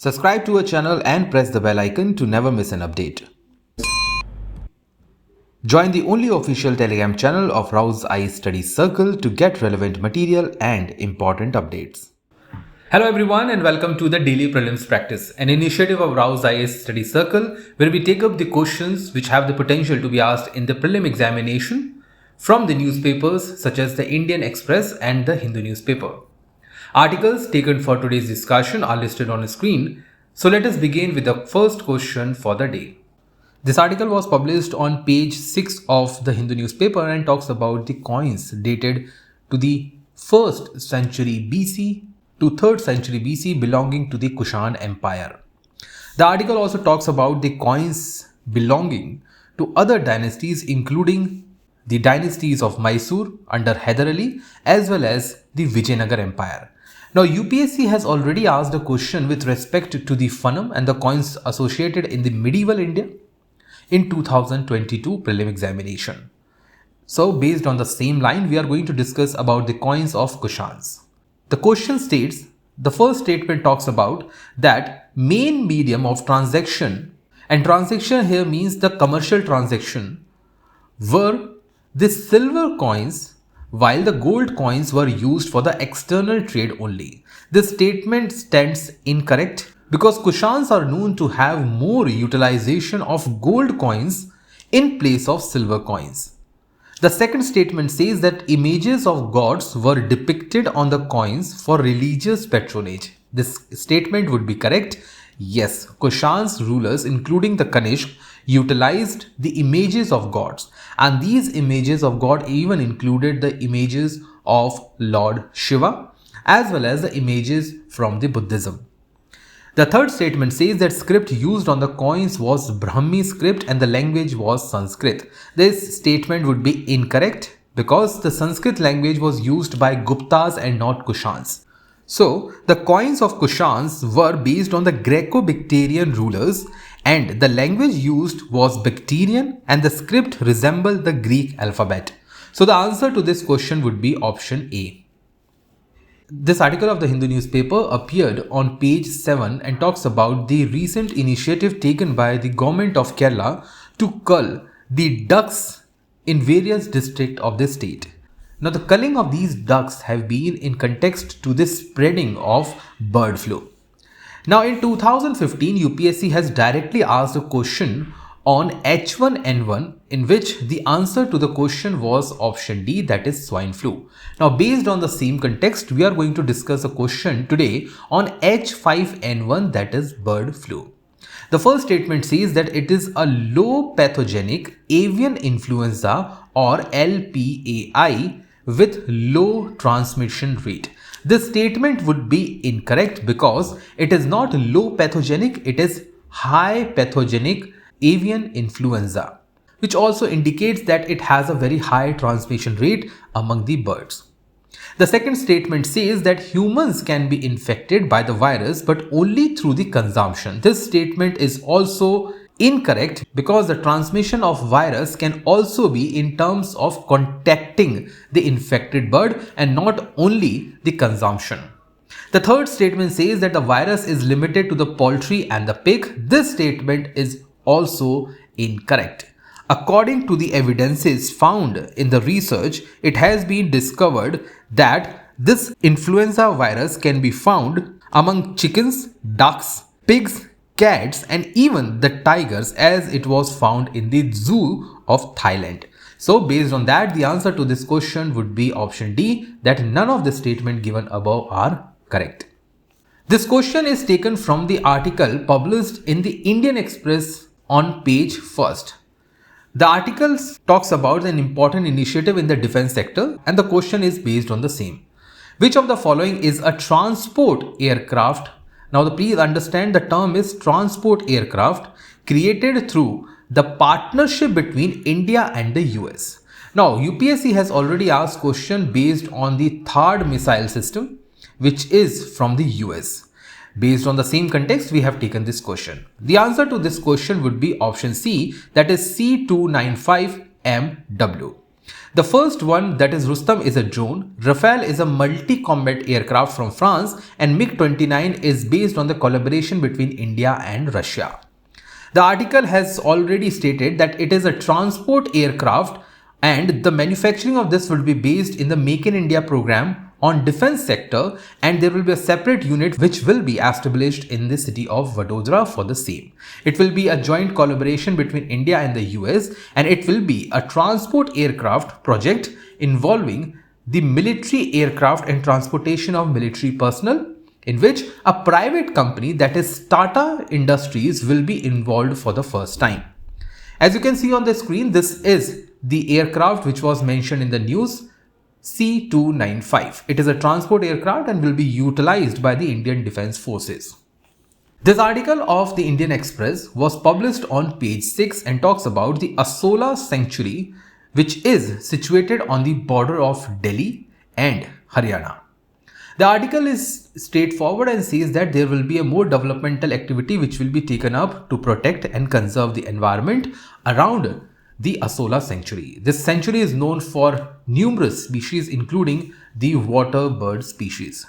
Subscribe to our channel and press the bell icon to never miss an update. Join the only official Telegram channel of Rouse IAS Study Circle to get relevant material and important updates. Hello everyone and welcome to the Daily Prelims Practice, an initiative of Rouse IAS Study Circle where we take up the questions which have the potential to be asked in the prelim examination from the newspapers such as the Indian Express and the Hindu newspaper. Articles taken for today's discussion are listed on the screen, so let us begin with the first question for the day. This article was published on page 6 of the Hindu newspaper and talks about the coins dated to the 1st century BC to 3rd century BC belonging to the Kushan Empire. The article also talks about the coins belonging to other dynasties including the dynasties of Mysore under Hyder Ali as well as the Vijayanagar Empire. Now UPSC has already asked a question with respect to the Phanam and the coins associated in the medieval India in 2022 prelim examination. So based on the same line, we are going to discuss about the coins of Kushans. The question states, the first statement talks about that main medium of transaction, and transaction here means the commercial transaction, were the silver coins while the gold coins were used for the external trade only. This statement stands incorrect because Kushans are known to have more utilization of gold coins in place of silver coins. The second statement says that images of gods were depicted on the coins for religious patronage. This statement would be correct. Yes, Kushan's rulers including the Kanishk utilized the images of gods, and these images of God even included the images of Lord Shiva as well as the images from the Buddhism. The third statement says that script used on the coins was Brahmi script and the language was Sanskrit. This statement would be incorrect because the Sanskrit language was used by Guptas and not Kushans. So, the coins of Kushans were based on the Greco-Bactrian rulers and the language used was Bactrian and the script resembled the Greek alphabet. So, the answer to this question would be option A. This article of the Hindu newspaper appeared on page 7 and talks about the recent initiative taken by the government of Kerala to cull the ducks in various districts of the state. Now, the culling of these ducks have been in context to the spreading of bird flu. Now, in 2015, UPSC has directly asked a question on H1N1 in which the answer to the question was option D, that is swine flu. Now, based on the same context, we are going to discuss a question today on H5N1, that is bird flu. The first statement says that it is a low pathogenic avian influenza or LPAI with low transmission rate. This statement would be incorrect because it is not low pathogenic, it is high pathogenic avian influenza, which also indicates that it has a very high transmission rate among the birds. The second statement says that humans can be infected by the virus but only through the consumption. This statement is also incorrect because the transmission of virus can also be in terms of contacting the infected bird and not only the consumption. The third statement says that the virus is limited to the poultry and the pig. This statement is also incorrect. According to the evidences found in the research, it has been discovered that this influenza virus can be found among chickens, ducks, pigs, cats and even the tigers as it was found in the zoo of Thailand. So based on that, the answer to this question would be option D, that none of the statements given above are correct. This question is taken from the article published in the Indian Express on page 1st. The article talks about an important initiative in the defense sector and the question is based on the same. Which of the following is a transport aircraft? Now please understand the term is transport aircraft created through the partnership between India and the US. Now UPSC has already asked question based on the THAAD missile system which is from the US. Based on the same context, we have taken this question. The answer to this question would be option C, that is C295MW. The first one, that is Rustam, is a drone, Rafale is a multi-combat aircraft from France, and MiG-29 is based on the collaboration between India and Russia. The article has already stated that it is a transport aircraft and the manufacturing of this will be based in the Make in India program on defense sector, and there will be a separate unit which will be established in the city of Vadodara for the same. It will be a joint collaboration between India and the US, and it will be a transport aircraft project involving the military aircraft and transportation of military personnel, in which a private company, that is Tata Industries, will be involved for the first time. As you can see on the screen, this is the aircraft which was mentioned in the news, C-295. It is a transport aircraft and will be utilized by the Indian Defence Forces. This article of the Indian Express was published on page 6 and talks about the Asola Sanctuary, which is situated on the border of Delhi and Haryana. The article is straightforward and says that there will be a more developmental activity which will be taken up to protect and conserve the environment around the Asola Sanctuary. This sanctuary is known for numerous species, including the water bird species.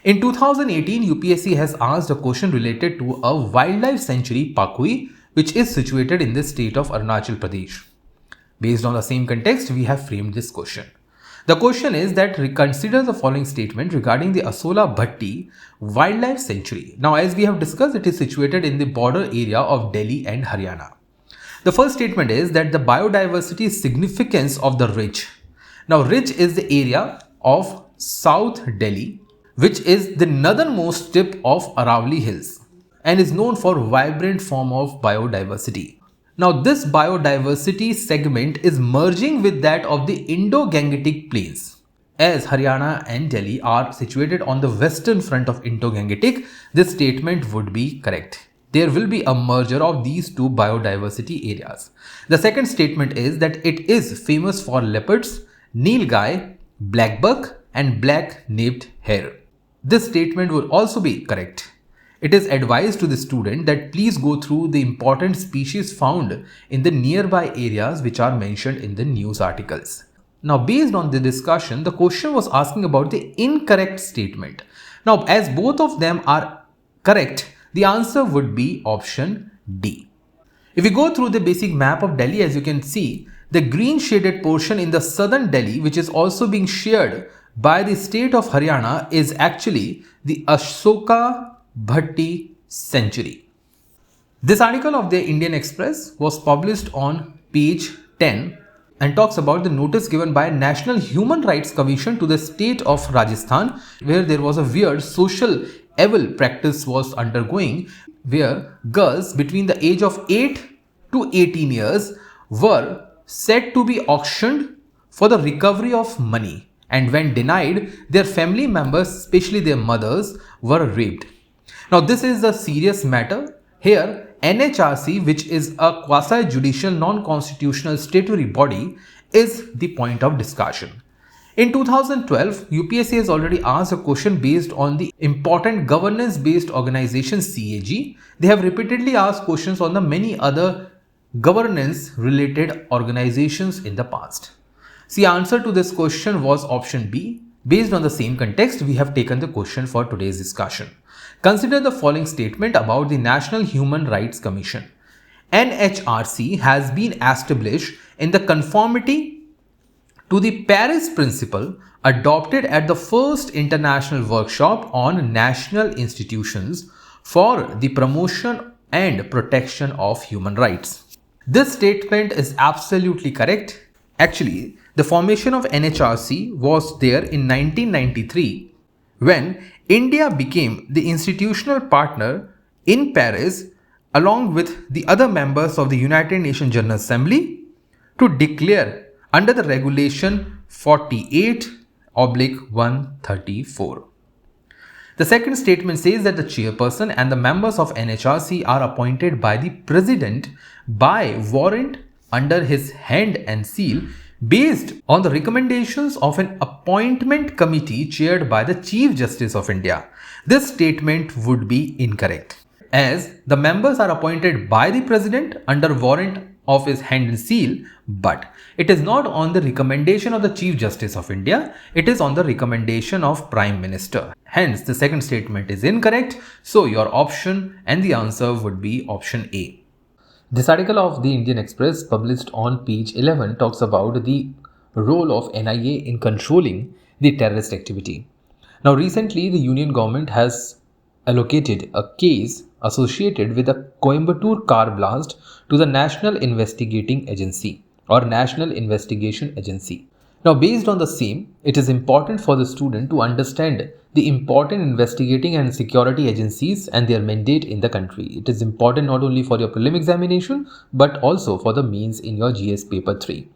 In 2018, UPSC has asked a question related to a wildlife sanctuary, Pakui, which is situated in the state of Arunachal Pradesh. Based on the same context, we have framed this question. The question is that reconsider the following statement regarding the Asola Bhatti Wildlife Sanctuary. Now, as we have discussed, it is situated in the border area of Delhi and Haryana. The first statement is that the biodiversity significance of the ridge. Now, ridge is the area of South Delhi, which is the northernmost tip of Aravalli Hills and is known for vibrant form of biodiversity. Now, this biodiversity segment is merging with that of the Indo-Gangetic Plains. As Haryana and Delhi are situated on the western front of Indo-Gangetic, this statement would be correct. There will be a merger of these two biodiversity areas. The second statement is that it is famous for leopards, nilgai, blackbuck and black-naped hare. This statement will also be correct. It is advised to the student that please go through the important species found in the nearby areas which are mentioned in the news articles. Now, based on the discussion, the question was asking about the incorrect statement. Now, as both of them are correct, the answer would be option D. If we go through the basic map of Delhi, as you can see, the green shaded portion in the southern Delhi, which is also being shared by the state of Haryana, is actually the Asoka Bhatti Sanctuary. This article of the Indian Express was published on page 10 and talks about the notice given by National Human Rights Commission to the state of Rajasthan, where there was a weird social evil practice was undergoing, where girls between the age of 8 to 18 years were said to be auctioned for the recovery of money, and when denied, their family members, especially their mothers, were raped. Now, this is a serious matter. Here, NHRC, which is a quasi-judicial non-constitutional statutory body, is the point of discussion. In 2012, UPSC has already asked a question based on the important governance-based organization CAG. They have repeatedly asked questions on the many other governance-related organizations in the past. The answer to this question was option B. Based on the same context, we have taken the question for today's discussion. Consider the following statement about the National Human Rights Commission. NHRC has been established in the conformity to the Paris Principle adopted at the first international workshop on national institutions for the promotion and protection of human rights. This statement is absolutely correct. Actually, the formation of NHRC was there in 1993 when India became the institutional partner in Paris along with the other members of the United Nations General Assembly to declare under the regulation 48/134. The second statement says that the chairperson and the members of NHRC are appointed by the president by warrant under his hand and seal based on the recommendations of an appointment committee chaired by the Chief Justice of India. This statement would be incorrect, as the members are appointed by the president under warrant of his hand and seal, but it is not on the recommendation of the Chief Justice of India, it is on the recommendation of Prime Minister. Hence, the second statement is incorrect. So, your option and the answer would be option A. This article of the Indian Express published on page 11 talks about the role of NIA in controlling the terrorist activity. Now, recently, the Union government has allocated a case associated with a Coimbatore car blast to the National Investigating Agency or National Investigation Agency. Now, based on the same, it is important for the student to understand the important investigating and security agencies and their mandate in the country. It is important not only for your prelim examination but also for the mains in your GS paper 3.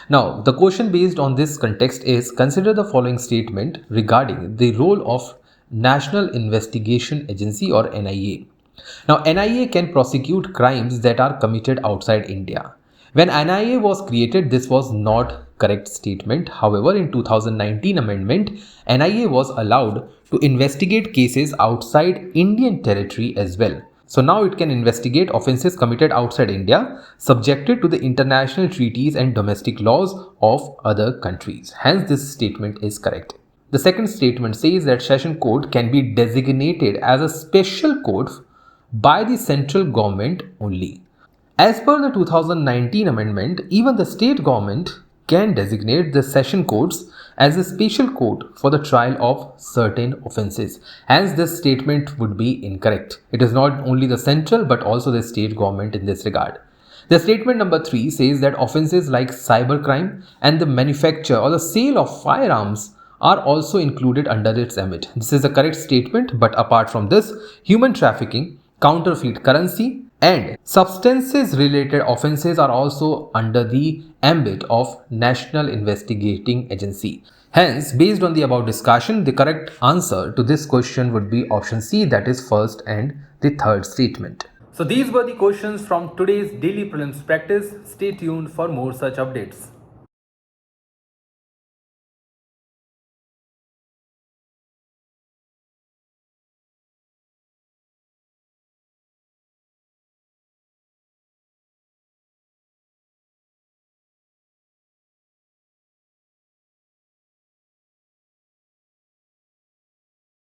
Now, the question based on this context is, consider the following statement regarding the role of National Investigation Agency or NIA. Now, NIA can prosecute crimes that are committed outside India. When NIA was created, this was not correct statement. However, in 2019 amendment, NIA was allowed to investigate cases outside Indian territory as well. So now it can investigate offences committed outside India, subjected to the international treaties and domestic laws of other countries. Hence, this statement is correct. The second statement says that session code can be designated as a special code by the central government only. As per the 2019 amendment, even the state government can designate the session codes as a special code for the trial of certain offences. Hence, this statement would be incorrect. It is not only the central but also the state government in this regard. The statement number 3 says that offences like cybercrime and the manufacture or the sale of firearms are also included under its ambit. This is a correct statement, but apart from this, human trafficking, counterfeit currency, and substances related offences are also under the ambit of National Investigating Agency. Hence, based on the above discussion, the correct answer to this question would be option C, that is first and the third statement. So these were the questions from today's daily prelims practice. Stay tuned for more such updates.